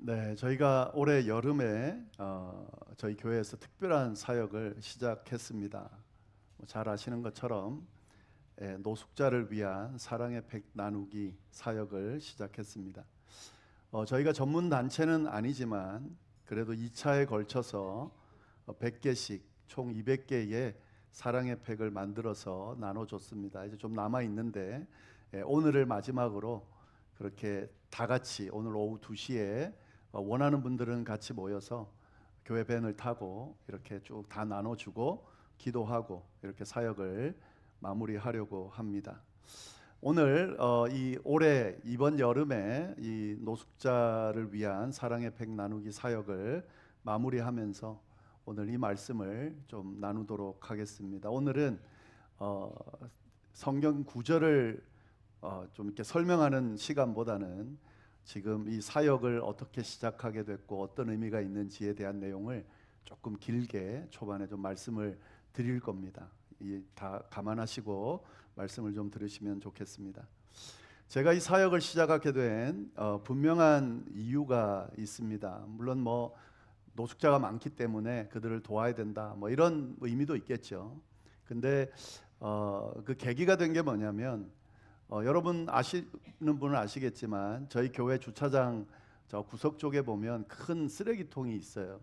네, 저희가 올해 여름에 저희 교회에서 특별한 사역을 시작했습니다. 잘 아시는 것처럼 노숙자를 위한 사랑의 백 나누기 사역을 시작했습니다. 저희가 전문 단체는 아니지만 그래도 2차에 걸쳐서 100개씩 총 200개의 사랑의 팩을 만들어서 나눠줬습니다. 이제 좀 남아 있는데 오늘을 마지막으로 그렇게 다 같이 오늘 오후 2시에 원하는 분들은 같이 모여서 교회 밴을 타고 이렇게 쭉 다 나눠주고 기도하고 이렇게 사역을 마무리하려고 합니다. 오늘 이 올해 이번 여름에 이 노숙자를 위한 사랑의 팩 나누기 사역을 마무리하면서 오늘 이 말씀을 좀 나누도록 하겠습니다. 오늘은 성경 구절을 좀 이렇게 설명하는 시간보다는 지금 이 사역을 어떻게 시작하게 됐고 어떤 의미가 있는지에 대한 내용을 조금 길게 초반에 좀 말씀을 드릴 겁니다. 다 감안하시고 말씀을 좀 들으시면 좋겠습니다. 제가 이 사역을 시작하게 된 분명한 이유가 있습니다. 물론 뭐 노숙자가 많기 때문에 그들을 도와야 된다 뭐 이런 의미도 있겠죠. 근데 그 계기가 된 게 뭐냐면 여러분 아시는 분은 아시겠지만 저희 교회 주차장 저 구석 쪽에 보면 큰 쓰레기통이 있어요.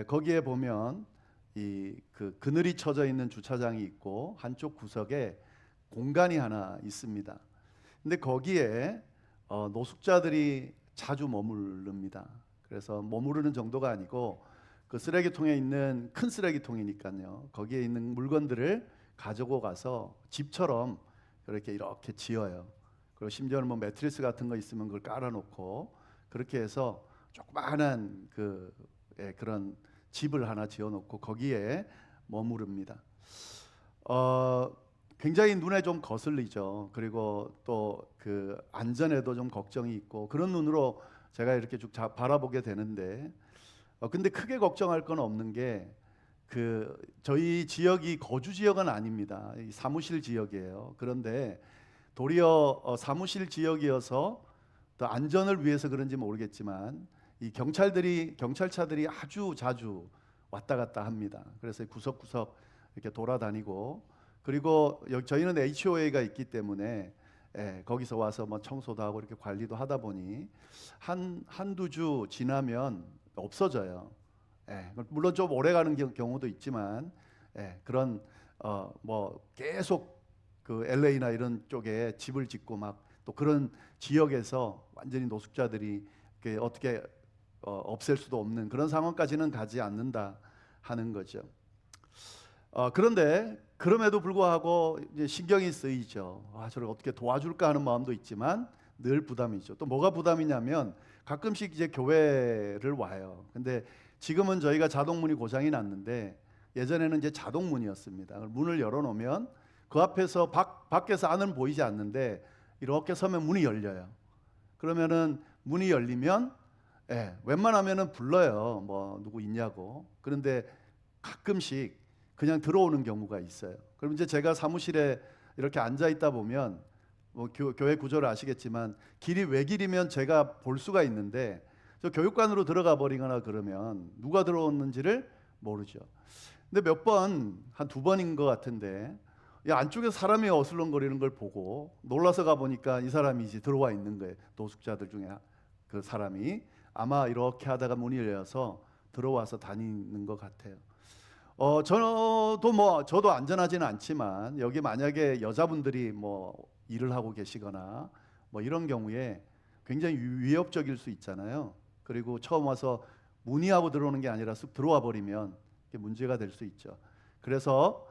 거기에 보면 이 그늘이 쳐져 있는 주차장이 있고 한쪽 구석에 공간이 하나 있습니다. 근데 거기에 노숙자들이 자주 머무릅니다. 그래서 머무르는 정도가 아니고 그 쓰레기통에 있는 큰 쓰레기통이니까요. 거기에 있는 물건들을 가지고 가서 집처럼 이렇게 지어요. 그리고 심지어는 뭐 매트리스 같은 거 있으면 그걸 깔아놓고 그렇게 해서 조그마한 그런 집을 하나 지어놓고 거기에 머무릅니다. 굉장히 눈에 좀 거슬리죠. 그리고 또 그 안전에도 좀 걱정이 있고 그런 눈으로 제가 이렇게 쭉 바라보게 되는데 근데 크게 걱정할 건 없는 게 저희 지역이 거주 지역은 아닙니다. 사무실 지역이에요. 그런데 도리어 사무실 지역이어서 더 안전을 위해서 그런지 모르겠지만 이 경찰차들이 아주 자주 왔다 갔다 합니다. 그래서 구석구석 이렇게 돌아다니고 그리고 저희는 HOA가 있기 때문에 거기서 와서 뭐 청소도 하고 이렇게 관리도 하다 보니 한두 주 지나면 없어져요. 물론 좀 오래 가는 경우도 있지만 그런 뭐 계속 그 LA나 이런 쪽에 집을 짓고 막 또 그런 지역에서 완전히 노숙자들이 어떻게 없앨 수도 없는 그런 상황까지는 가지 않는다 하는 거죠. 그런데 그럼에도 불구하고 이제 신경이 쓰이죠. 저를 어떻게 도와줄까 하는 마음도 있지만 늘 부담이죠. 또 뭐가 부담이냐면 가끔씩 이제 교회를 와요. 근데 지금은 저희가 자동문이 고장이 났는데 예전에는 이제 자동문이었습니다. 문을 열어놓으면 그 앞에서 밖에서 안은 보이지 않는데 이렇게 서면 문이 열려요. 그러면은 문이 열리면 웬만하면은 불러요. 뭐 누구 있냐고. 그런데 가끔씩 그냥 들어오는 경우가 있어요. 그럼 이제 제가 사무실에 이렇게 앉아 있다 보면 뭐 교회 구조를 아시겠지만 길이 외길이면 제가 볼 수가 있는데 저 교육관으로 들어가 버리거나 그러면 누가 들어왔는지를 모르죠. 근데 몇 번, 한 2번인 것 같은데 안쪽에서 사람이 어슬렁거리는 걸 보고 놀라서 가보니까 이 사람이 이제 들어와 있는 거예요. 노숙자들 중에 그 사람이 아마 이렇게 하다가 문이 열려서 들어와서 다니는 것 같아요. 저도 안전하지는 않지만 여기 만약에 여자분들이 뭐 일을 하고 계시거나 뭐 이런 경우에 굉장히 위협적일 수 있잖아요. 그리고 처음 와서 문의하고 들어오는 게 아니라 쑥 들어와 버리면 문제가 될 수 있죠. 그래서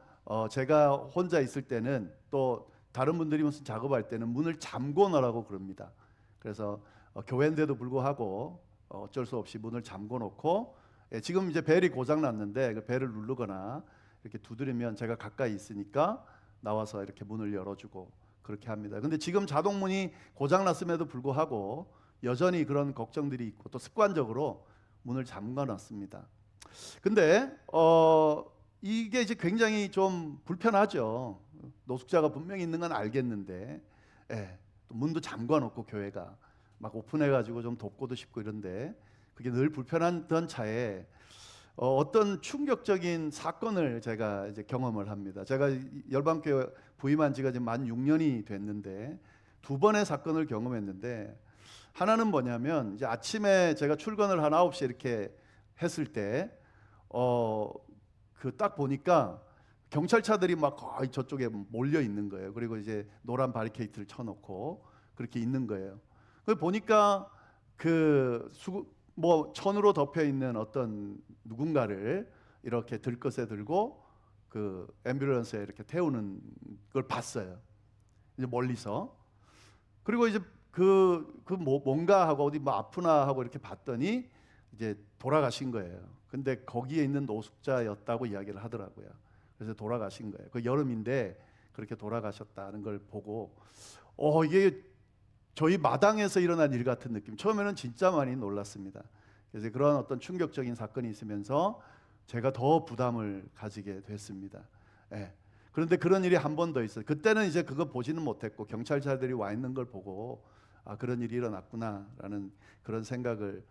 제가 혼자 있을 때는 또 다른 분들이 무슨 작업할 때는 문을 잠궈 놓으라고 그럽니다. 그래서 교회인데도 불구하고 어쩔 수 없이 문을 잠궈 놓고 지금 이제 벨이 고장 났는데 그 벨을 누르거나 이렇게 두드리면 제가 가까이 있으니까 나와서 이렇게 문을 열어주고 그렇게 합니다. 근데 지금 자동문이 고장 났음에도 불구하고 여전히 그런 걱정들이 있고 또 습관적으로 문을 잠가 놨습니다. 근데 이게 이제 굉장히 좀 불편하죠. 노숙자가 분명히 있는 건 알겠는데 또 문도 잠가 놓고 교회가 막 오픈해 가지고 좀 돕고도 싶고 이런데 그게 늘 불편하던 차에 어떤 충격적인 사건을 제가 이제 경험을 합니다. 제가 열방교회 부임한 지가 지금 만 6년이 됐는데 두 번의 사건을 경험했는데, 하나는 뭐냐면 이제 아침에 제가 출근을 한 9시에 이렇게 했을 때 그 딱 보니까 경찰차들이 막 거의 저쪽에 몰려 있는 거예요. 그리고 이제 노란 바리케이트를 쳐놓고 그렇게 있는 거예요. 그 보니까 뭐 천으로 덮여 있는 어떤 누군가를 이렇게 들것에 들고 그 앰뷸런스에 이렇게 태우는 걸 봤어요. 이제 멀리서. 그리고 이제 뭔가 하고 어디 뭐 아프나 하고 이렇게 봤더니 이제 돌아가신 거예요. 근데 거기에 있는 노숙자였다고 이야기를 하더라고요. 그래서 돌아가신 거예요. 그 여름인데 그렇게 돌아가셨다는 걸 보고 이게 저희 마당에서 일어난 일 같은 느낌. 처음에는 진짜 많이 놀랐습니다. 그래서 그런 어떤 충격적인 사건이 있으면서 제가 더 부담을 가지게 됐습니다. 예. 그런데 그런 일이 한 번 더 있어요. 그때는 이제 그거 보지는 못했고 경찰차들이 와 있는 걸 보고 그런 일이 일어났구나라는 그런 생각을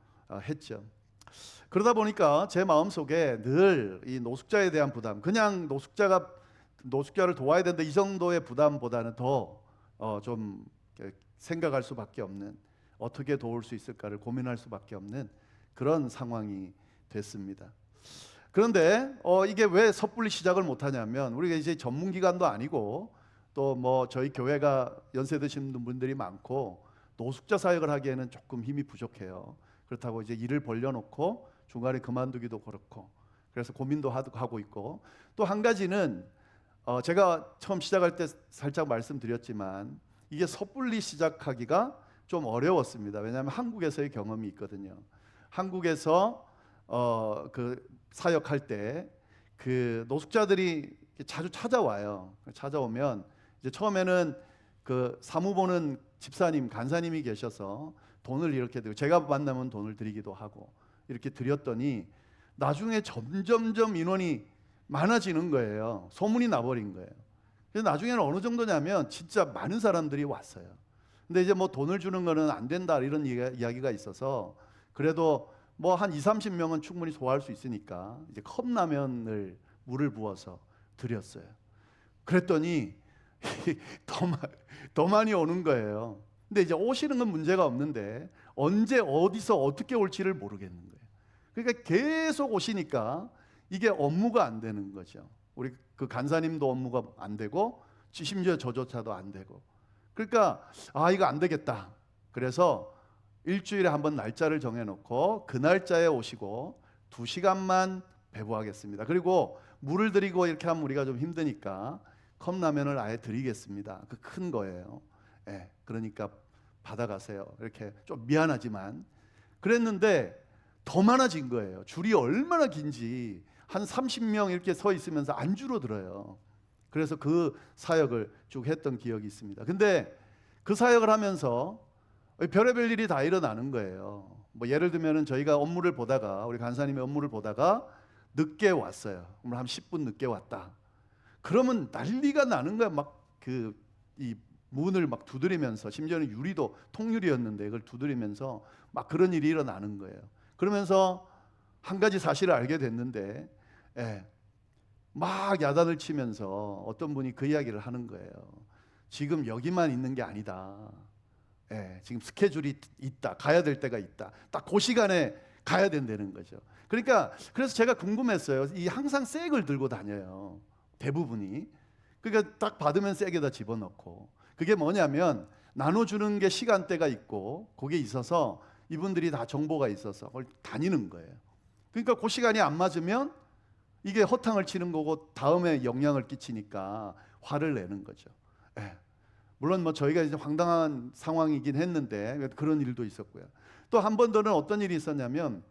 했죠. 그러다 보니까 제 마음속에 늘 이 노숙자에 대한 부담, 그냥 노숙자를 도와야 된다 이 정도의 부담보다는 더 좀 생각할 수밖에 없는, 어떻게 도울 수 있을까를 고민할 수밖에 없는 그런 상황이 됐습니다. 그런데 이게 왜 섣불리 시작을 못하냐면, 우리가 이제 전문기관도 아니고 또 뭐 저희 교회가 연세 드신 분들이 많고 노숙자 사역을 하기에는 조금 힘이 부족해요. 그렇다고 이제 일을 벌려놓고 중간에 그만두기도 그렇고, 그래서 고민도 하고 있고, 또 한 가지는 제가 처음 시작할 때 살짝 말씀드렸지만 이게 섣불리 시작하기가 좀 어려웠습니다. 왜냐하면 한국에서의 경험이 있거든요. 한국에서 그 사역할 때 그 노숙자들이 자주 찾아와요. 찾아오면 이제 처음에는 그 사무 보는 집사님, 간사님이 계셔서 돈을 이렇게 드리고, 제가 만나면 돈을 드리기도 하고 이렇게 드렸더니 나중에 점점점 인원이 많아지는 거예요. 소문이 나버린 거예요. 그래서 나중에는 어느 정도냐면 진짜 많은 사람들이 왔어요. 근데 이제 뭐 돈을 주는 거는 안 된다 이런 이야기가 있어서, 그래도 뭐 한 20-30명은 충분히 소화할 수 있으니까 이제 컵라면을 물을 부어서 드렸어요. 그랬더니 더 많이 오는 거예요. 근데 이제 오시는 건 문제가 없는데 언제 어디서 어떻게 올지를 모르겠는 거예요. 그러니까 계속 오시니까 이게 업무가 안 되는 거죠. 우리 그 간사님도 업무가 안 되고 심지어 저조차도 안 되고. 그러니까 이거 안 되겠다. 그래서 일주일에 한 번 날짜를 정해놓고 그 날짜에 오시고 2시간만 배부하겠습니다. 그리고 물을 드리고 이렇게 하면 우리가 좀 힘드니까 컵라면을 아예 드리겠습니다. 그 큰 거예요. 그러니까 받아가세요. 이렇게 좀 미안하지만 그랬는데 더 많아진 거예요. 줄이 얼마나 긴지 한 30명 이렇게 서 있으면서 안 줄어들어요. 그래서 그 사역을 쭉 했던 기억이 있습니다. 근데 그 사역을 하면서 별의별 일이 다 일어나는 거예요. 뭐 예를 들면은 저희가 업무를 보다가, 우리 간사님의 업무를 보다가 늦게 왔어요. 그럼 한 10분 늦게 왔다. 그러면 난리가 나는 거야. 막 이 문을 막 두드리면서, 심지어는 유리도 통유리였는데 이걸 두드리면서 막 그런 일이 일어나는 거예요. 그러면서 한 가지 사실을 알게 됐는데, 막 야단을 치면서 어떤 분이 그 이야기를 하는 거예요. 지금 여기만 있는 게 아니다. 지금 스케줄이 있다. 가야 될 때가 있다. 딱 그 시간에 가야 된다는 거죠. 그래서 제가 궁금했어요. 이 항상 쌔을 들고 다녀요. 대부분이. 그러니까 딱 받으면 쌔에다 집어넣고. 그게 뭐냐면 나눠주는 게 시간대가 있고 거기에 있어서 이분들이 다 정보가 있어서 그걸 다니는 거예요. 그러니까 그 시간이 안 맞으면 이게 허탕을 치는 거고 다음에 영향을 끼치니까 화를 내는 거죠. 물론 뭐 저희가 이제 황당한 상황이긴 했는데 그런 일도 있었고요. 또 한 번 더는 어떤 일이 있었냐면,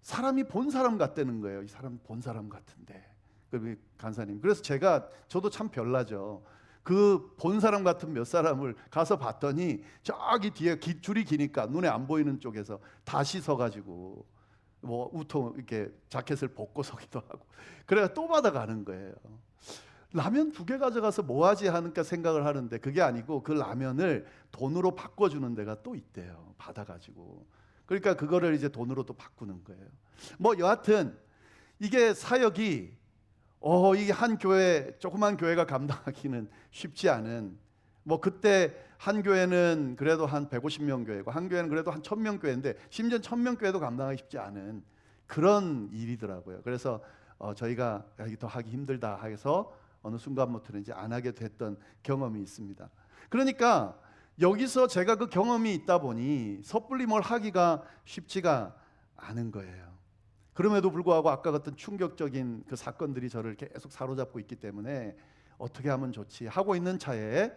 사람이 본 사람 같다는 거예요. 이 사람 본 사람 같은데. 그 간사님. 그래서 저도 참 별나죠. 그 본 사람 같은 몇 사람을 가서 봤더니 저기 뒤에 줄이 기니까 눈에 안 보이는 쪽에서 다시 서가지고 뭐 우통 이렇게 자켓을 벗고 서기도 하고. 그래가 또 받아가는 거예요. 라면 2개 가져가서 뭐하지 하니까 생각을 하는데 그게 아니고 그 라면을 돈으로 바꿔주는 데가 또 있대요. 받아가지고. 그러니까 그거를 이제 돈으로 또 바꾸는 거예요. 뭐 여하튼 이게 사역이 이게 한 교회, 조그만 교회가 감당하기는 쉽지 않은, 뭐 그때 한 교회는 그래도 한 150명 교회고 한 교회는 그래도 한 1000명 교회인데 심지어 1000명 교회도 감당하기 쉽지 않은 그런 일이더라고요. 그래서 저희가 이게 더 하기 힘들다 해서 어느 순간부터는 이제 안 하게 됐던 경험이 있습니다. 그러니까 여기서 제가 그 경험이 있다 보니 섣불리 뭘 하기가 쉽지가 않은 거예요. 그럼에도 불구하고 아까 같은 충격적인 그 사건들이 저를 계속 사로잡고 있기 때문에 어떻게 하면 좋지 하고 있는 차에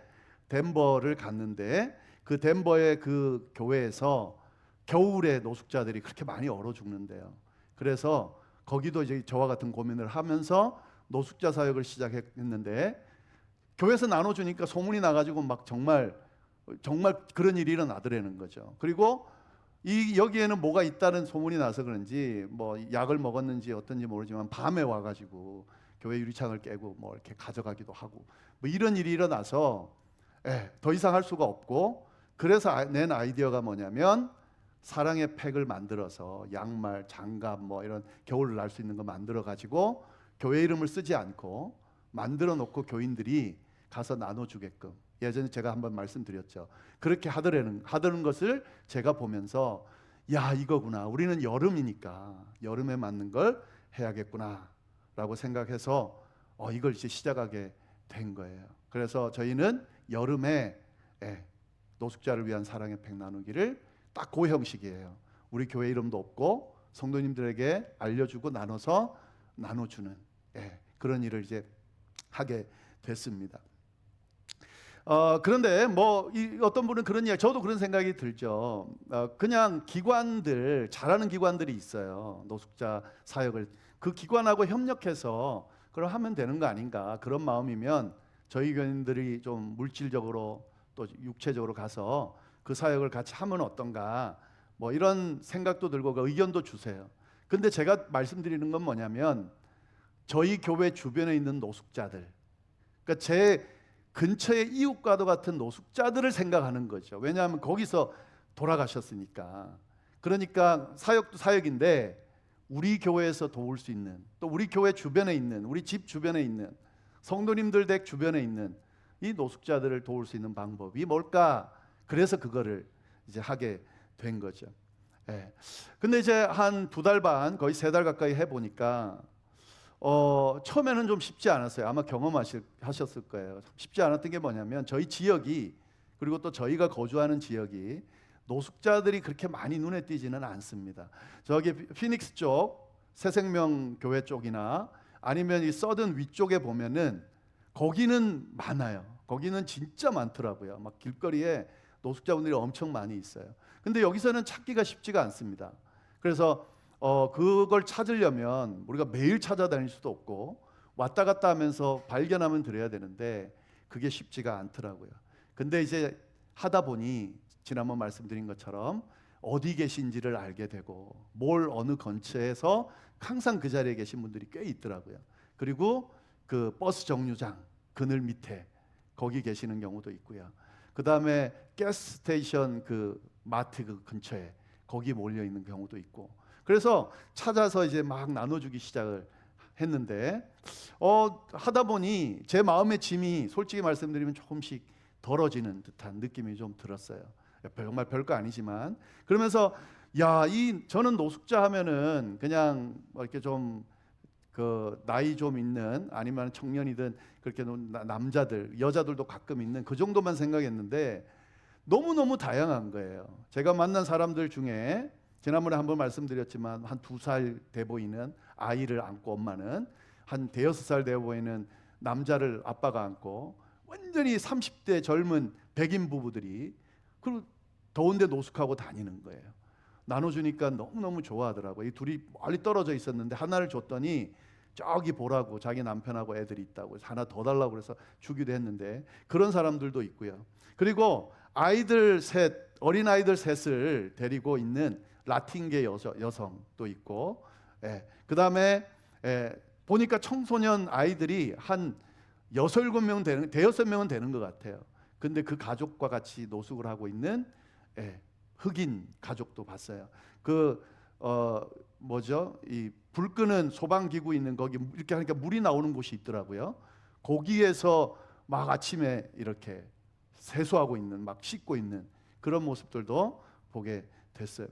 덴버를 갔는데, 그 덴버의 그 교회에서 겨울에 노숙자들이 그렇게 많이 얼어 죽는데요. 그래서 거기도 이제 저와 같은 고민을 하면서 노숙자 사역을 시작했는데, 교회에서 나눠주니까 소문이 나가지고 막 정말 그런 일이 일어나더라는 거죠. 그리고 여기에는 뭐가 있다는 소문이 나서 그런지 뭐 약을 먹었는지 어떤지 모르지만 밤에 와가지고 교회 유리창을 깨고 뭐 이렇게 가져가기도 하고 뭐 이런 일이 일어나서 더 이상 할 수가 없고, 그래서 낸 아이디어가 뭐냐면 사랑의 팩을 만들어서 양말, 장갑 뭐 이런 겨울을 날 수 있는 거 만들어 가지고 교회 이름을 쓰지 않고 만들어 놓고 교인들이 가서 나눠주게끔, 예전에 제가 한번 말씀드렸죠. 그렇게 하더라는 것을 제가 보면서 야, 이거구나. 우리는 여름이니까 여름에 맞는 걸 해야겠구나 라고 생각해서 이걸 이제 시작하게 된 거예요. 그래서 저희는 여름에 노숙자를 위한 사랑의 팩 나누기를 딱 그 형식이에요. 우리 교회 이름도 없고 성도님들에게 알려주고 나눠주는 그런 일을 이제 하게 됐습니다. 그런데 뭐 어떤 분은 그런 이야기, 저도 그런 생각이 들죠. 그냥 기관들, 잘하는 기관들이 있어요. 노숙자 사역을 그 기관하고 협력해서 그걸 하면 되는 거 아닌가, 그런 마음이면 저희 교인들이 좀 물질적으로 또 육체적으로 가서 그 사역을 같이 하면 어떤가, 뭐 이런 생각도 들고 그 의견도 주세요. 근데 제가 말씀드리는 건 뭐냐면 저희 교회 주변에 있는 노숙자들, 그러니까 제 근처의 이웃과도 같은 노숙자들을 생각하는 거죠. 왜냐하면 거기서 돌아가셨으니까. 그러니까 사역도 사역인데 우리 교회에서 도울 수 있는, 또 우리 교회 주변에 있는, 우리 집 주변에 있는 성도님들 댁 주변에 있는 이 노숙자들을 도울 수 있는 방법이 뭘까? 그래서 그거를 이제 하게 된 거죠. 근데 이제 한 2달 반, 거의 3달 가까이 해보니까 처음에는 좀 쉽지 않았어요. 아마 경험하셨을 거예요. 쉽지 않았던 게 뭐냐면 저희 지역이, 그리고 또 저희가 거주하는 지역이 노숙자들이 그렇게 많이 눈에 띄지는 않습니다. 저기 피닉스 쪽 새생명 교회 쪽이나 아니면 이 서든 위쪽에 보면은 거기는 많아요. 거기는 진짜 많더라고요. 막 길거리에 노숙자분들이 엄청 많이 있어요. 근데 여기서는 찾기가 쉽지가 않습니다. 그래서 그걸 찾으려면 우리가 매일 찾아다닐 수도 없고 왔다 갔다 하면서 발견하면 드려야 되는데 그게 쉽지가 않더라고요. 근데 이제 하다 보니 지난번 말씀드린 것처럼 어디 계신지를 알게 되고 어느 근처에서 항상 그 자리에 계신 분들이 꽤 있더라고요. 그리고 그 버스 정류장 그늘 밑에 거기 계시는 경우도 있고요. 그 다음에 가스 스테이션 그 마트 그 근처에 거기 몰려 있는 경우도 있고, 그래서 찾아서 이제 막 나눠주기 시작을 했는데 하다 보니 제 마음의 짐이 솔직히 말씀드리면 조금씩 덜어지는 듯한 느낌이 좀 들었어요. 정말 별거 아니지만 그러면서 저는 노숙자 하면은 그냥 이렇게 좀 그 나이 좀 있는, 아니면 청년이든 그렇게 남자들, 여자들도 가끔 있는 그 정도만 생각했는데 너무너무 다양한 거예요. 제가 만난 사람들 중에 지난번에 한번 말씀드렸지만 한 2살 돼 보이는 아이를 안고, 엄마는 한 5살 돼 보이는 남자를 아빠가 안고, 완전히 30대 젊은 백인 부부들이 그리고 더운데 노숙하고 다니는 거예요. 나눠주니까 너무너무 좋아하더라고요. 이 둘이 멀리 떨어져 있었는데 하나를 줬더니 저기 보라고, 자기 남편하고 애들이 있다고 하나 더 달라고 그래서 주기도 했는데 그런 사람들도 있고요. 그리고 어린 아이들 셋을 데리고 있는 라틴계 여성도 있고, 그 다음에 보니까 청소년 아이들이 한 6-7명 대여섯 명은 되는 것 같아요. 근데 그 가족과 같이 노숙을 하고 있는 흑인 가족도 봤어요. 그 뭐죠? 이 불 끄는 소방 기구 있는 거기 이렇게 하니까 물이 나오는 곳이 있더라고요. 거기에서 막 아침에 이렇게 세수하고 있는, 막 씻고 있는 그런 모습들도 보게 됐어요.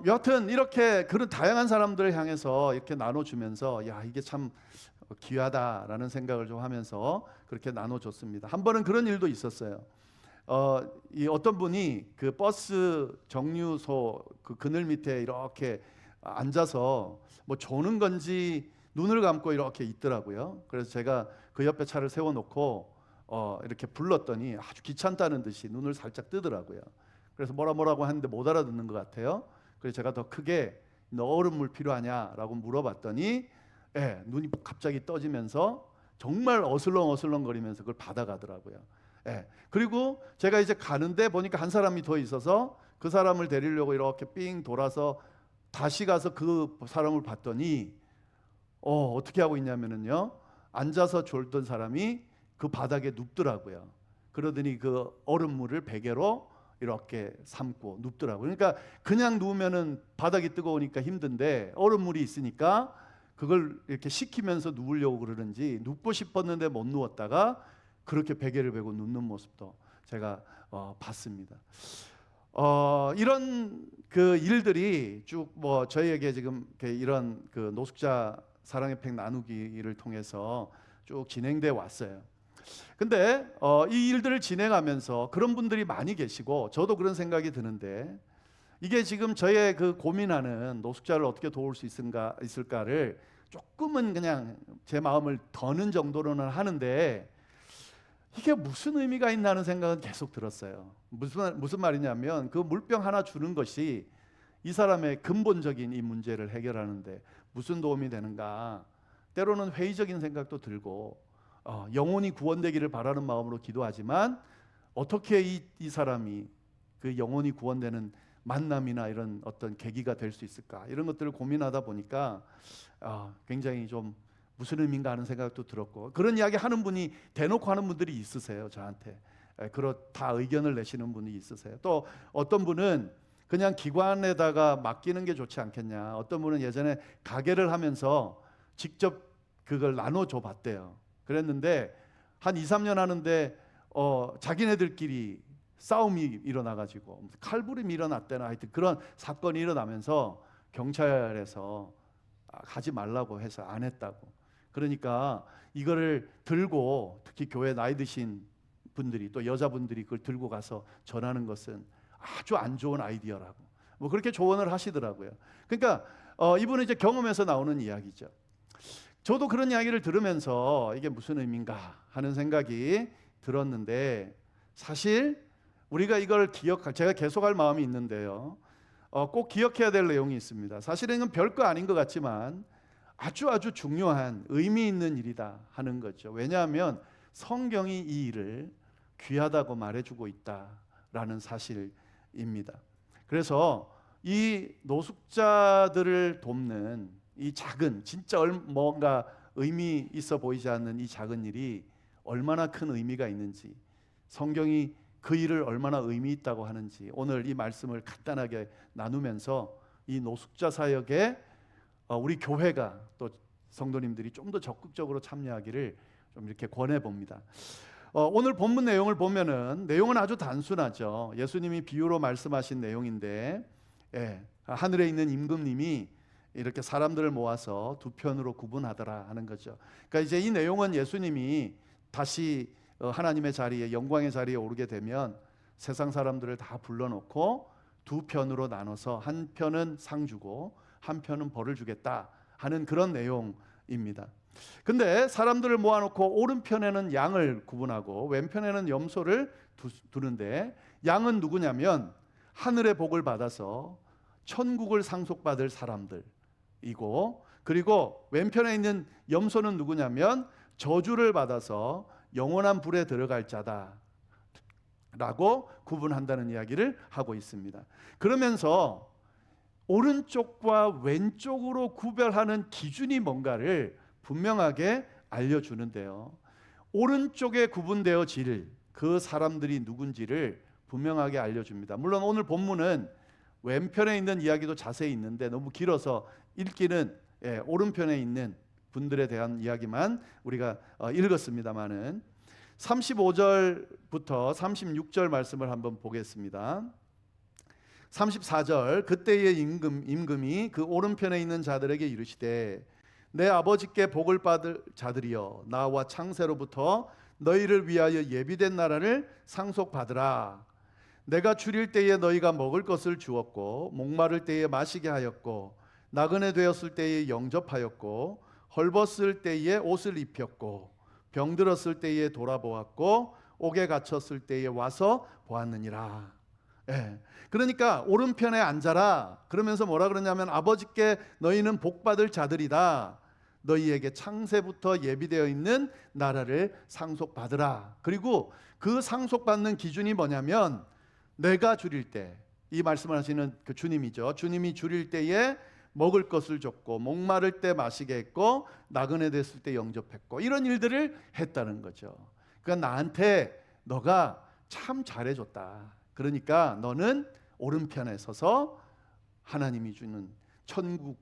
여하튼 이렇게 그런 다양한 사람들을 향해서 이렇게 나눠주면서 야, 이게 참 귀하다라는 생각을 좀 하면서 그렇게 나눠줬습니다. 한 번은 그런 일도 있었어요. 이 어떤 분이 그 버스 정류소 그 그늘 밑에 이렇게 앉아서 뭐 조는 건지 눈을 감고 이렇게 있더라고요. 그래서 제가 그 옆에 차를 세워놓고 이렇게 불렀더니 아주 귀찮다는 듯이 눈을 살짝 뜨더라고요. 그래서 뭐라고 하는데 못 알아듣는 것 같아요. 그래서 제가 더 크게 너 얼음물 필요하냐라고 물어봤더니 눈이 갑자기 떠지면서 정말 어슬렁어슬렁 거리면서 그걸 받아가더라고요. 그리고 제가 이제 가는데 보니까 한 사람이 더 있어서 그 사람을 데리려고 이렇게 삥 돌아서 다시 가서 그 사람을 봤더니 어떻게 하고 있냐면요, 앉아서 졸던 사람이 그 바닥에 눕더라고요. 그러더니 그 얼음물을 베개로 이렇게 삼고 눕더라고요. 그러니까 그냥 누우면은 바닥이 뜨거우니까 힘든데 얼음물이 있으니까 그걸 이렇게 식히면서 누우려고 그러는지 눕고 싶었는데 못 누웠다가 그렇게 베개를 베고 눕는 모습도 제가 봤습니다. 이런 그 일들이 쭉 뭐 저희에게 지금 이런 그 노숙자 사랑의 팩 나누기를 통해서 쭉 진행돼 왔어요. 근데 이 일들을 진행하면서 그런 분들이 많이 계시고 저도 그런 생각이 드는데 이게 지금 저의 그 고민하는 노숙자를 어떻게 도울 수 있을까를 조금은 그냥 제 마음을 더는 정도로는 하는데 이게 무슨 의미가 있나 하는 생각은 계속 들었어요. 무슨 말이냐면 그 물병 하나 주는 것이 이 사람의 근본적인 이 문제를 해결하는데 무슨 도움이 되는가. 때로는 회의적인 생각도 들고 영혼이 구원되기를 바라는 마음으로 기도하지만 어떻게 이 사람이 그 영혼이 구원되는 만남이나 이런 어떤 계기가 될 수 있을까, 이런 것들을 고민하다 보니까 굉장히 좀 무슨 의미인가 하는 생각도 들었고, 그런 이야기 하는 분이 대놓고 하는 분들이 있으세요. 저한테 그렇다 의견을 내시는 분이 있으세요. 또 어떤 분은 그냥 기관에다가 맡기는 게 좋지 않겠냐, 어떤 분은 예전에 가게를 하면서 직접 그걸 나눠줘 봤대요. 그랬는데 한 2, 3년 하는데 자기네들끼리 싸움이 일어나가지고 칼부림이 일어났대나, 하여튼 그런 사건이 일어나면서 경찰에서 하지 말라고 해서 안 했다고. 그러니까 이거를 들고 특히 교회 나이 드신 분들이 또 여자분들이 그걸 들고 가서 전하는 것은 아주 안 좋은 아이디어라고 뭐 그렇게 조언을 하시더라고요. 그러니까 이분은 이제 경험에서 나오는 이야기죠. 저도 그런 이야기를 들으면서 이게 무슨 의미인가 하는 생각이 들었는데, 사실 우리가 이걸 제가 계속할 마음이 있는데요, 꼭 기억해야 될 내용이 있습니다. 사실은 이건 별거 아닌 것 같지만 아주 중요한 의미 있는 일이다 하는 거죠. 왜냐하면 성경이 이 일을 귀하다고 말해주고 있다라는 사실입니다. 그래서 이 노숙자들을 돕는 이 작은, 진짜 뭔가 의미 있어 보이지 않는 이 작은 일이 얼마나 큰 의미가 있는지, 성경이 그 일을 얼마나 의미 있다고 하는지 오늘 이 말씀을 간단하게 나누면서 이 노숙자 사역에 우리 교회가 또 성도님들이 좀 더 적극적으로 참여하기를 좀 이렇게 권해 봅니다. 오늘 본문 내용을 보면은 내용은 아주 단순하죠. 예수님이 비유로 말씀하신 내용인데, 하늘에 있는 임금님이 이렇게 사람들을 모아서 두 편으로 구분하더라 하는 거죠. 그러니까 이제 이 내용은 예수님이 다시 하나님의 자리에, 영광의 자리에 오르게 되면 세상 사람들을 다 불러놓고 두 편으로 나눠서 한 편은 상 주고 한 편은 벌을 주겠다 하는 그런 내용입니다. 근데 사람들을 모아놓고 오른편에는 양을 구분하고 왼편에는 염소를 두는데, 양은 누구냐면 하늘의 복을 받아서 천국을 상속받을 사람들이고, 그리고 왼편에 있는 염소는 누구냐면 저주를 받아서 영원한 불에 들어갈 자다 라고 구분한다는 이야기를 하고 있습니다. 그러면서 오른쪽과 왼쪽으로 구별하는 기준이 뭔가를 분명하게 알려주는데요, 오른쪽에 구분되어질 그 사람들이 누군지를 분명하게 알려줍니다. 물론 오늘 본문은 왼편에 있는 이야기도 자세히 있는데 너무 길어서 읽기는 오른편에 있는 분들에 대한 이야기만 우리가 읽었습니다마는 35절부터 36절 말씀을 한번 보겠습니다. 34절 그때의 임금이 그 오른편에 있는 자들에게 이르시되 내 아버지께 복을 받을 자들이여 나와 창세로부터 너희를 위하여 예비된 나라를 상속받으라. 내가 줄일 때에 너희가 먹을 것을 주었고 목마를 때에 마시게 하였고 나그네 되었을 때에 영접하였고 헐벗을 때에 옷을 입혔고 병들었을 때에 돌아보았고 옥에 갇혔을 때에 와서 보았느니라. 그러니까 오른편에 앉아라 그러면서 뭐라 그러냐면 아버지께 너희는 복받을 자들이다. 너희에게 창세부터 예비되어 있는 나라를 상속받으라. 그리고 그 상속받는 기준이 뭐냐면 내가 줄일 때, 이 말씀을 하시는 그 주님이죠. 주님이 줄일 때에 먹을 것을 줬고 목마를 때 마시게 했고 나그네 됐을 때 영접했고 이런 일들을 했다는 거죠. 그러니까 나한테 너가 참 잘해줬다. 그러니까 너는 오른편에 서서 하나님이 주는 천국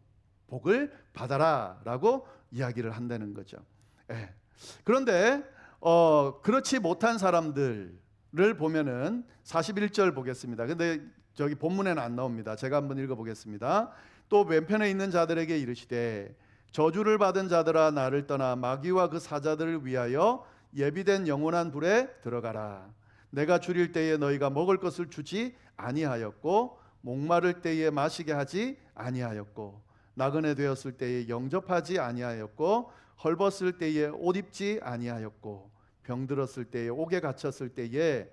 복을 받아라 라고 이야기를 한다는 거죠. 그런데 그렇지 못한 사람들을 보면은 41절 보겠습니다. 근데 저기 본문에는 안 나옵니다. 제가 한번 읽어보겠습니다. 또 왼편에 있는 자들에게 이르시되 저주를 받은 자들아 나를 떠나 마귀와 그 사자들을 위하여 예비된 영원한 불에 들어가라. 내가 줄일 때에 너희가 먹을 것을 주지 아니하였고 목마를 때에 마시게 하지 아니하였고 나그네 되었을 때에 영접하지 아니하였고 헐벗을 때에 옷 입지 아니하였고 병들었을 때에 옥에 갇혔을 때에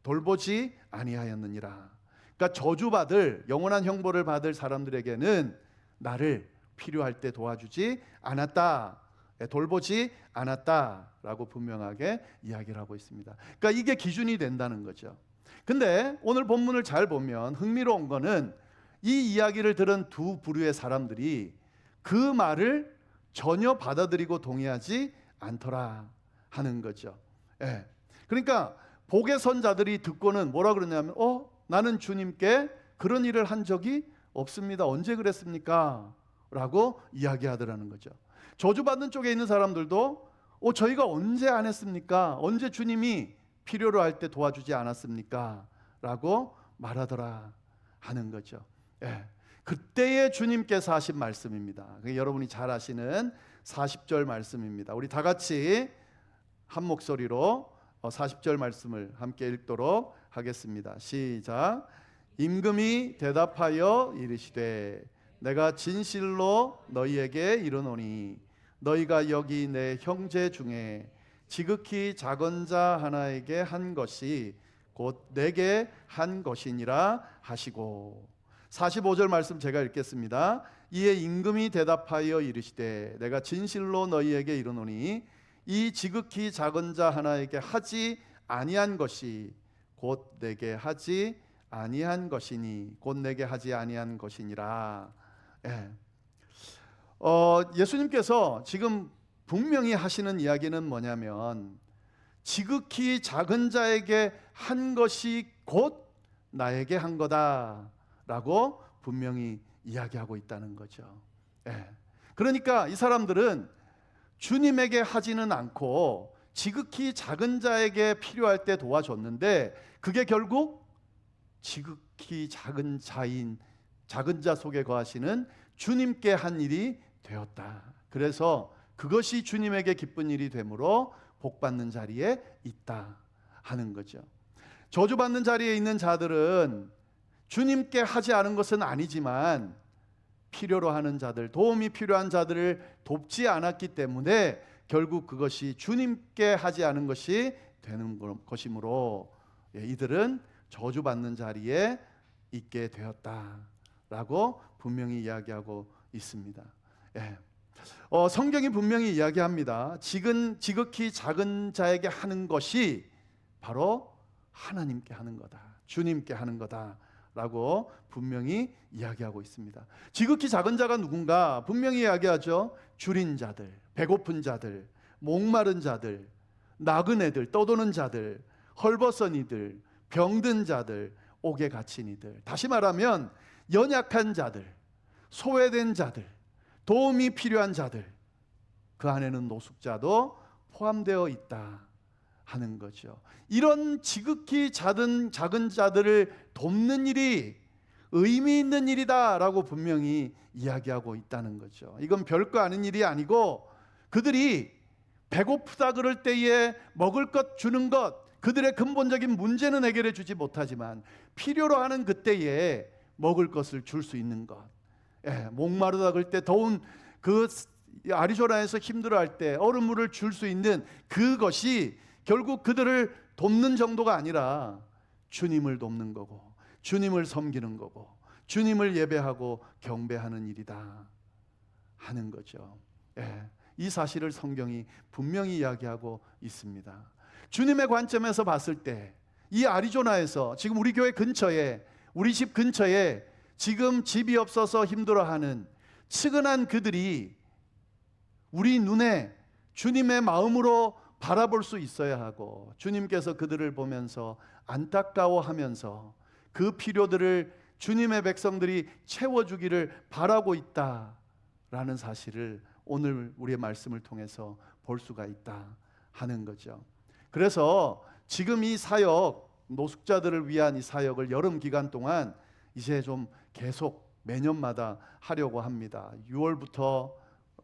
돌보지 아니하였느니라. 그러니까 저주받을 영원한 형벌을 받을 사람들에게는 나를 필요할 때 도와주지 않았다, 돌보지 않았다라고 분명하게 이야기를 하고 있습니다. 그러니까 이게 기준이 된다는 거죠. 근데 오늘 본문을 잘 보면 흥미로운 거는 이 이야기를 들은 두 부류의 사람들이 그 말을 전혀 받아들이고 동의하지 않더라 하는 거죠. 그러니까 복의 선자들이 듣고는 뭐라 그러냐면 나는 주님께 그런 일을 한 적이 없습니다. 언제 그랬습니까? 라고 이야기하더라는 거죠. 저주받는 쪽에 있는 사람들도 저희가 언제 안 했습니까? 언제 주님이 필요로 할 때 도와주지 않았습니까? 라고 말하더라 하는 거죠. 그때의 주님께서 하신 말씀입니다. 여러분이 잘 아시는 40절 말씀입니다. 우리 다 같이 한 목소리로 40절 말씀을 함께 읽도록 하겠습니다. 시작. 임금이 대답하여 이르시되 내가 진실로 너희에게 이르노니 너희가 여기 내 형제 중에 지극히 작은 자 하나에게 한 것이 곧 내게 한 것이니라 하시고 45절 말씀 제가 읽겠습니다. 이에 임금이 대답하여 이르시되 내가 진실로 너희에게 이르노니 이 지극히 작은 자 하나에게 하지 아니한 것이 곧 내게 하지 아니한 것이니 곧 내게 하지 아니한 것이니라. 예수님께서 지금 분명히 하시는 이야기는 뭐냐면 지극히 작은 자에게 한 것이 곧 나에게 한 거다라고 분명히 이야기하고 있다는 거죠. 그러니까 이 사람들은 주님에게 하지는 않고 지극히 작은 자에게 필요할 때 도와줬는데 그게 결국 지극히 작은 자인 작은 자 속에 거하시는 주님께 한 일이 되었다. 그래서 그것이 주님에게 기쁜 일이 되므로 복받는 자리에 있다 하는 거죠. 저주받는 자리에 있는 자들은 주님께 하지 않은 것은 아니지만 필요로 하는 자들, 도움이 필요한 자들을 돕지 않았기 때문에 결국 그것이 주님께 하지 않은 것이 되는 것이므로 이들은 저주받는 자리에 있게 되었다라고 분명히 이야기하고 있습니다. 성경이 분명히 이야기합니다. 지극히 작은 자에게 하는 것이 바로 하나님께 하는 거다, 주님께 하는 거다 라고 분명히 이야기하고 있습니다. 지극히 작은 자가 누군가 분명히 이야기하죠. 줄인 자들, 배고픈 자들, 목마른 자들, 나그네들, 떠도는 자들, 헐벗은 이들, 병든 자들, 옥에 갇힌 이들, 다시 말하면 연약한 자들, 소외된 자들, 도움이 필요한 자들, 그 안에는 노숙자도 포함되어 있다 하는 거죠. 이런 지극히 작은 자들을 돕는 일이 의미 있는 일이다라고 분명히 이야기하고 있다는 거죠. 이건 별거 아닌 일이 아니고 그들이 배고프다 그럴 때에 먹을 것 주는 것, 그들의 근본적인 문제는 해결해 주지 못하지만 필요로 하는 그때에 먹을 것을 줄 수 있는 것, 목마르다 그럴 때 더운 그 아리조나에서 힘들어할 때 얼음물을 줄 수 있는 그것이 결국 그들을 돕는 정도가 아니라 주님을 돕는 거고, 주님을 섬기는 거고, 주님을 예배하고 경배하는 일이다 하는 거죠. 이 사실을 성경이 분명히 이야기하고 있습니다. 주님의 관점에서 봤을 때 이 아리조나에서 지금 우리 교회 근처에, 우리 집 근처에 지금 집이 없어서 힘들어하는 측은한 그들이 우리 눈에 주님의 마음으로 바라볼 수 있어야 하고, 주님께서 그들을 보면서 안타까워하면서 그 필요들을 주님의 백성들이 채워주기를 바라고 있다라는 사실을 오늘 우리의 말씀을 통해서 볼 수가 있다 하는 거죠. 그래서 지금 이 사역, 노숙자들을 위한 이 사역을 여름 기간 동안 이제 좀 계속 매년마다 하려고 합니다. 6월부터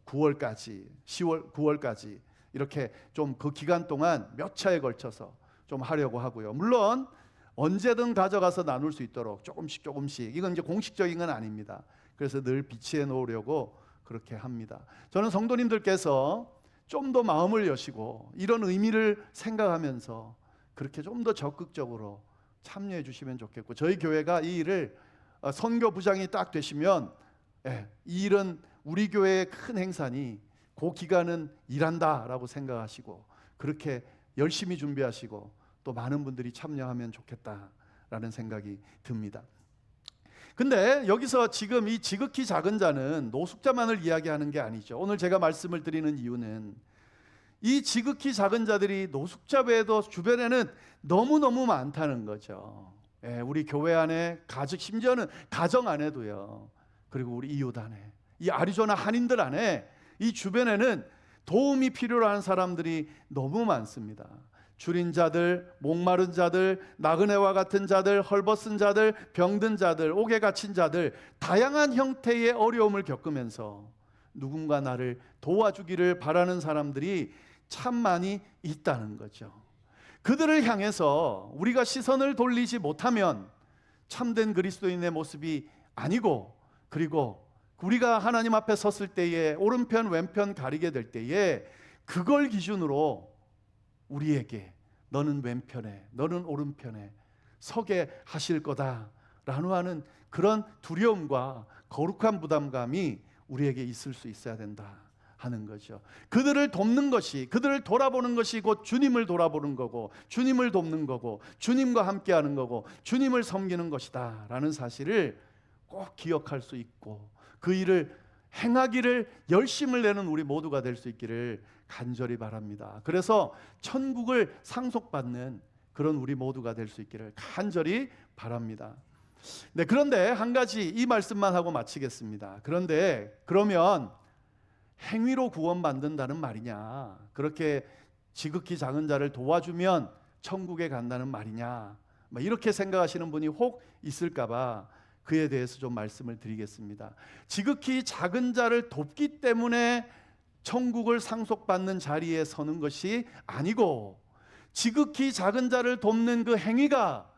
9월까지, 10월, 9월까지 이렇게 좀 그 기간 동안 몇 차에 걸쳐서 좀 하려고 하고요. 물론 언제든 가져가서 나눌 수 있도록 조금씩, 이건 이제 공식적인 건 아닙니다. 그래서 늘 비치해 놓으려고 그렇게 합니다. 저는 성도님들께서 좀 더 마음을 여시고 이런 의미를 생각하면서 그렇게 좀 더 적극적으로 참여해 주시면 좋겠고, 저희 교회가 이 일을 선교부장이 딱 되시면 이 일은 우리 교회의 큰 행사니 그 기간은 일한다라고 생각하시고 그렇게 열심히 준비하시고 또 많은 분들이 참여하면 좋겠다라는 생각이 듭니다. 근데 여기서 지금 이 지극히 작은 자는 노숙자만을 이야기하는 게 아니죠. 오늘 제가 말씀을 드리는 이유는 이 지극히 작은 자들이 노숙자 외에도 주변에는 너무너무 많다는 거죠. 우리 교회 안에, 심지어는 가정 안에도요. 그리고 우리 이웃 안에, 이 아리조나 한인들 안에, 이 주변에는 도움이 필요로 하는 사람들이 너무 많습니다. 줄인 자들, 목마른 자들, 나그네와 같은 자들, 헐벗은 자들, 병든 자들, 옥에 갇힌 자들, 다양한 형태의 어려움을 겪으면서 누군가 나를 도와주기를 바라는 사람들이 참 많이 있다는 거죠. 그들을 향해서 우리가 시선을 돌리지 못하면 참된 그리스도인의 모습이 아니고, 그리고 우리가 하나님 앞에 섰을 때에 오른편 왼편 가리게 될 때에 그걸 기준으로 우리에게 너는 왼편에, 너는 오른편에 서게 하실 거다라고 하는 그런 두려움과 거룩한 부담감이 우리에게 있을 수 있어야 된다 하는 거죠. 그들을 돕는 것이, 그들을 돌아보는 것이 곧 주님을 돌아보는 거고, 주님을 돕는 거고, 주님과 함께하는 거고, 주님을 섬기는 것이다 라는 사실을 꼭 기억할 수 있고, 그 일을 행하기를 열심을 내는 우리 모두가 될 수 있기를 간절히 바랍니다. 그래서 천국을 상속받는 그런 우리 모두가 될 수 있기를 간절히 바랍니다. 네, 그런데 한 가지 이 말씀만 하고 마치겠습니다. 그런데 그러면 행위로 구원받는다는 말이냐, 그렇게 지극히 작은 자를 도와주면 천국에 간다는 말이냐, 이렇게 생각하시는 분이 혹 있을까 봐 그에 대해서 좀 말씀을 드리겠습니다. 지극히 작은 자를 돕기 때문에 천국을 상속받는 자리에 서는 것이 아니고, 지극히 작은 자를 돕는 그 행위가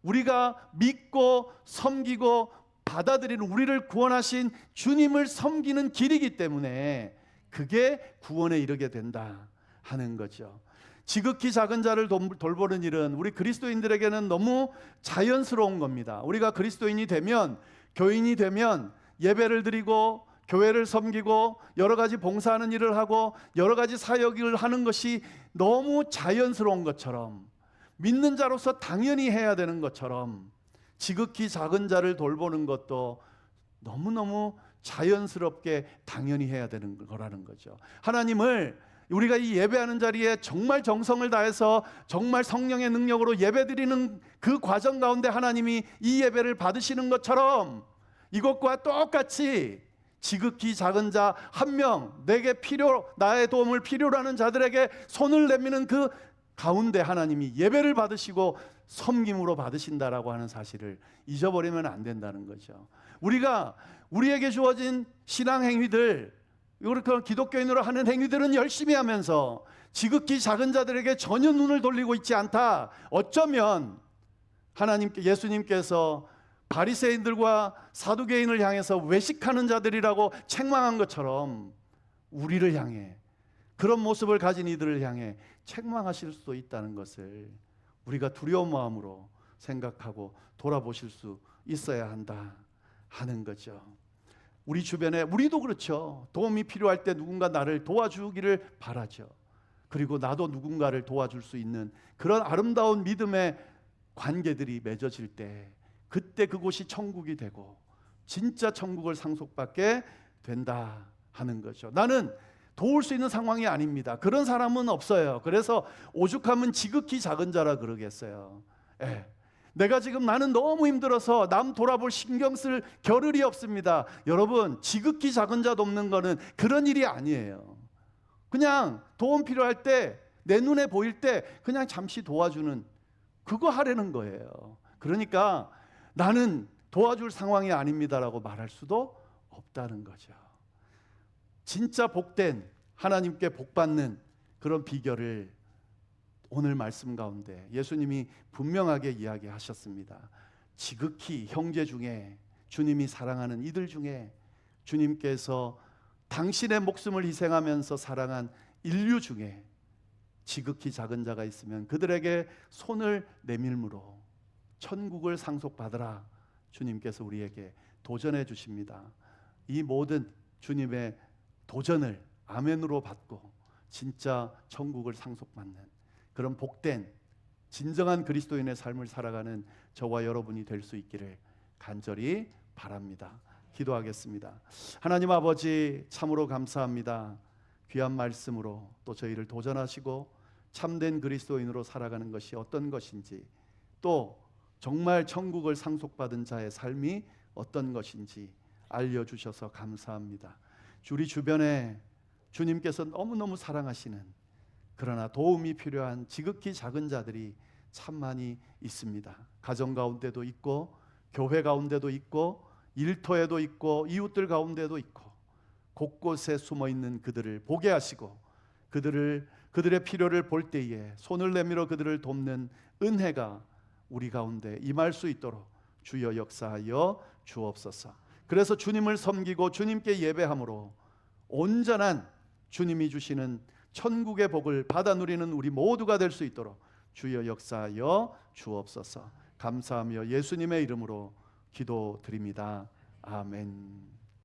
우리가 믿고 섬기고 받아들이는, 우리를 구원하신 주님을 섬기는 길이기 때문에 그게 구원에 이르게 된다 하는 거죠. 지극히 작은 자를 돌보는 일은 우리 그리스도인들에게는 너무 자연스러운 겁니다. 우리가 그리스도인이 되면, 교인이 되면 예배를 드리고 교회를 섬기고 여러 가지 봉사하는 일을 하고 여러 가지 사역을 하는 것이 너무 자연스러운 것처럼, 믿는 자로서 당연히 해야 되는 것처럼 지극히 작은 자를 돌보는 것도 너무너무 자연스럽게 당연히 해야 되는 거라는 거죠. 하나님을 우리가 이 예배하는 자리에 정말 정성을 다해서 정말 성령의 능력으로 예배드리는 그 과정 가운데 하나님이 이 예배를 받으시는 것처럼 이것과 똑같이 지극히 작은 자 한 명, 내게 나의 도움을 필요로 하는 자들에게 손을 내미는 그 가운데 하나님이 예배를 받으시고 섬김으로 받으신다라고 하는 사실을 잊어버리면 안 된다는 거죠. 우리가 우리에게 주어진 신앙 행위들, 이렇게 기독교인으로 하는 행위들은 열심히 하면서 지극히 작은 자들에게 전혀 눈을 돌리고 있지 않다. 어쩌면 예수님께서 바리새인들과 사두개인을 향해서 외식하는 자들이라고 책망한 것처럼 우리를 향해, 그런 모습을 가진 이들을 향해 책망하실 수도 있다는 것을 우리가 두려운 마음으로 생각하고 돌아보실 수 있어야 한다 하는 거죠. 우리 주변에 우리도 그렇죠. 도움이 필요할 때 누군가 나를 도와주기를 바라죠. 그리고 나도 누군가를 도와줄 수 있는 그런 아름다운 믿음의 관계들이 맺어질 때 그때 그곳이 천국이 되고 진짜 천국을 상속받게 된다 하는 거죠. 나는 도울 수 있는 상황이 아닙니다. 그런 사람은 없어요. 그래서 오죽하면 지극히 작은 자라 그러겠어요. 내가 지금 나는 너무 힘들어서 남 돌아볼 신경 쓸 겨를이 없습니다. 여러분, 지극히 작은 자 돕는 거는 그런 일이 아니에요. 그냥 도움 필요할 때, 내 눈에 보일 때 그냥 잠시 도와주는, 그거 하려는 거예요. 그러니까 나는 도와줄 상황이 아닙니다라고 말할 수도 없다는 거죠. 진짜 복된, 하나님께 복받는 그런 비결을 오늘 말씀 가운데 예수님이 분명하게 이야기하셨습니다. 지극히 형제 중에, 주님이 사랑하는 이들 중에 주님께서 당신의 목숨을 희생하면서 사랑한 인류 중에 지극히 작은 자가 있으면 그들에게 손을 내밀므로 천국을 상속받으라. 주님께서 우리에게 도전해 주십니다. 이 모든 주님의 도전을 아멘으로 받고 진짜 천국을 상속받는 그런 복된 진정한 그리스도인의 삶을 살아가는 저와 여러분이 될 수 있기를 간절히 바랍니다. 기도하겠습니다. 하나님 아버지, 참으로 감사합니다. 귀한 말씀으로 또 저희를 도전하시고 참된 그리스도인으로 살아가는 것이 어떤 것인지, 또 정말 천국을 상속받은 자의 삶이 어떤 것인지 알려주셔서 감사합니다. 우리 주변에 주님께서 너무너무 사랑하시는, 그러나 도움이 필요한 지극히 작은 자들이 참 많이 있습니다. 가정 가운데도 있고, 교회 가운데도 있고, 일터에도 있고, 이웃들 가운데도 있고, 곳곳에 숨어있는 그들을 보게 하시고 그들의 필요를 볼 때에 손을 내밀어 그들을 돕는 은혜가 우리 가운데 임할 수 있도록 주여 역사하여 주옵소서. 그래서 주님을 섬기고 주님께 예배함으로 온전한 주님이 주시는 천국의 복을 받아 누리는 우리 모두가 될 수 있도록 주여 역사하여 주옵소서. 감사하며 예수님의 이름으로 기도드립니다. 아멘.